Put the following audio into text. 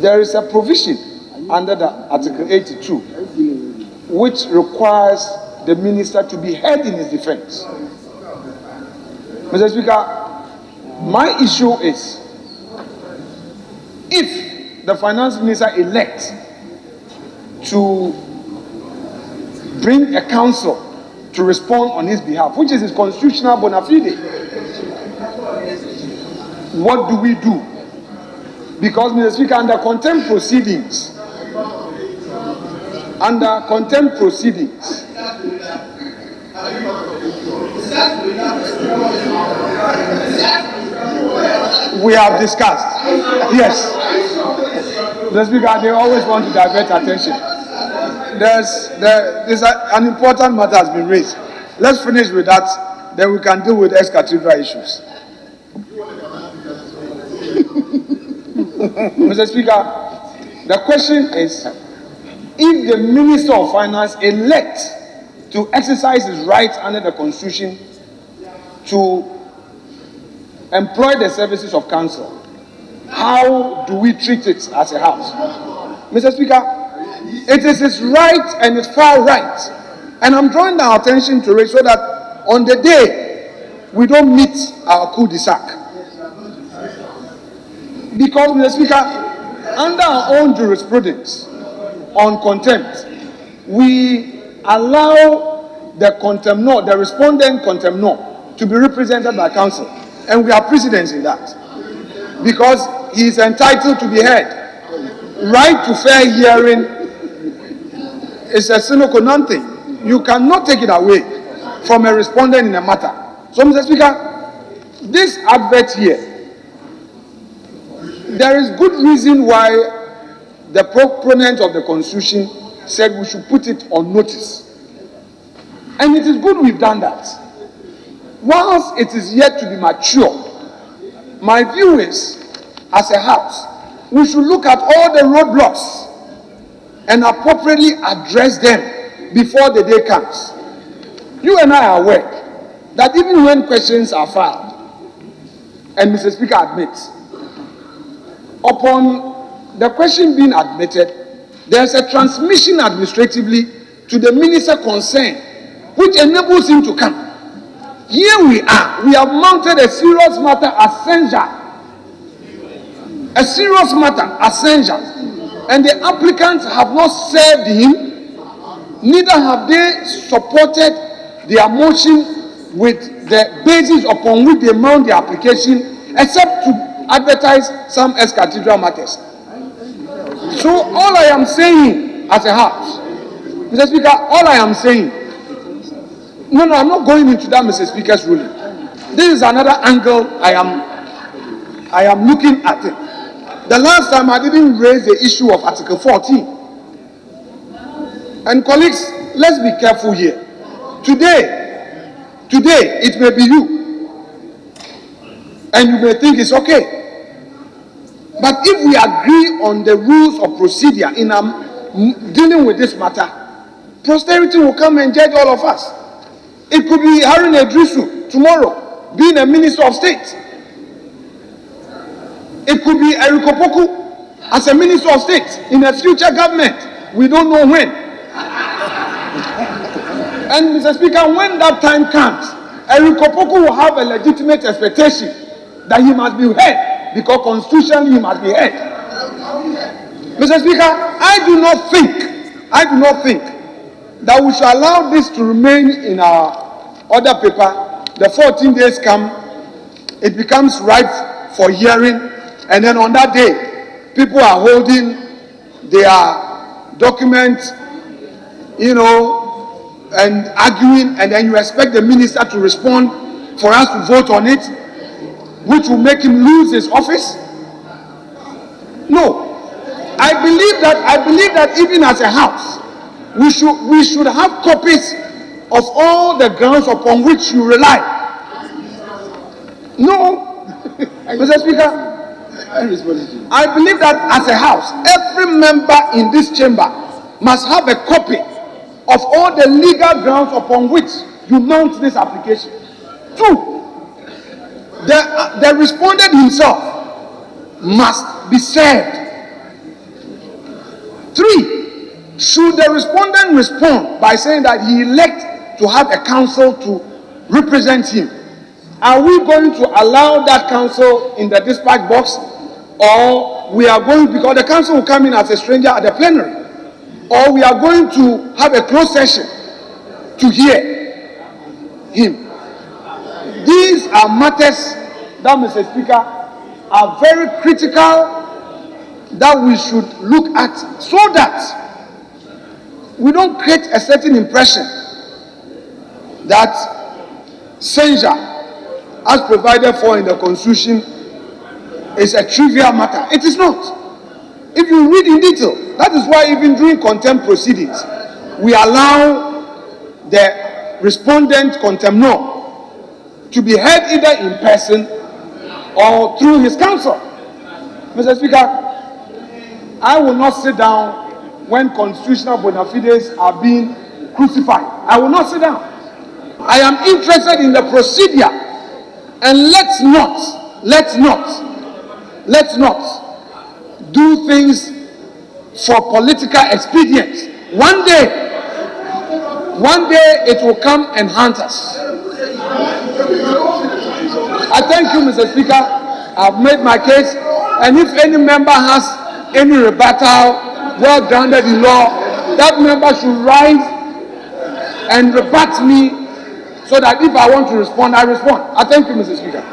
there is a provision under the Article 82 which requires the minister to be heard in his defense. Mr. Speaker, my issue is, if the finance minister elects to bring a counsel to respond on his behalf, which is his constitutional bona fide, what do we do? Because, Mr. Speaker, under contempt proceedings, we have discussed. Yes. Mr. Speaker, they always want to divert attention. An important matter has been raised. Let's finish with that, then we can deal with ex-cathedral issues. Mr. Speaker, the question is, if the Minister of Finance elects to exercise his rights under the Constitution to employ the services of counsel, how do we treat it as a house? Mr. Speaker, it is his right and his far right. And I'm drawing our attention to it so that on the day we don't meet our cul-de-sac. Because, Mr. Speaker, under our own jurisprudence on contempt, we allow the contemnor, the respondent contemnor, to be represented by counsel. And we have precedence in that. Because he is entitled to be heard. Right to fair hearing is a sine qua non thing. You cannot take it away from a respondent in a matter. So, Mr. Speaker, this advert here, there is good reason why the proponent of the Constitution said we should put it on notice. And it is good we've done that. Whilst it is yet to be mature, my view is, as a house, we should look at all the roadblocks and appropriately address them before the day comes. You and I are aware that even when questions are filed, and Mr. Speaker admits, upon the question being admitted, there is a transmission administratively to the minister concerned, which enables him to come. Here we are. We have mounted a serious matter as censure. A serious matter as censure. And the applicants have not served him, neither have they supported their motion with the basis upon which they mount the application, except to advertise some ex-cathedral matters. So all I am saying as a house, Mr. Speaker, all I am saying, no, I'm not going into that Mr. Speaker's ruling. This is another angle I am looking at it. The last time I didn't raise the issue of Article 14. And colleagues, let's be careful here. Today, it may be you. And you may think it's okay. But if we agree on the rules of procedure in dealing with this matter, posterity will come and judge all of us. It could be Harun Edrisu tomorrow, being a minister of state. It could be Eric Opoku as a minister of state in a future government. We don't know when. And Mr. Speaker, when that time comes, Eric Opoku will have a legitimate expectation that he must be heard, because constitutionally he must be heard. Mr. Speaker, I do not think that we should allow this to remain in our order paper. The 14 days come, it becomes ripe for hearing, and then on that day, people are holding their documents, and arguing, and then you expect the minister to respond for us to vote on it, which will make him lose his office? No. I believe that even as a house, we should have copies of all the grounds upon which you rely. No, Mr. Speaker, I believe that as a house, every member in this chamber must have a copy of all the legal grounds upon which you mount this application. Two, the respondent himself must be served Should the respondent respond by saying that he elect to have a counsel to represent him, are we going to allow that counsel in the dispatch box, or we are going, because the counsel will come in as a stranger at the plenary, or we are going to have a closed session to hear him? These are matters that, Mr. Speaker, are very critical that we should look at, so that we don't create a certain impression that censure, as provided for in the Constitution, is a trivial matter. It is not. If you read in detail, that is why even during contempt proceedings, we allow the respondent contemnor to be heard either in person or through his counsel. Mr. Speaker, I will not sit down when constitutional bona fides are being crucified. I will not sit down. I am interested in the procedure, and let's not do things for political expedience. One day it will come and haunt us. I thank you, Mr. Speaker. I've made my case, and if any member has any rebuttal well grounded in law, that member should rise and rebut me, so that if I want to respond, I respond. I thank you, Mr. Speaker.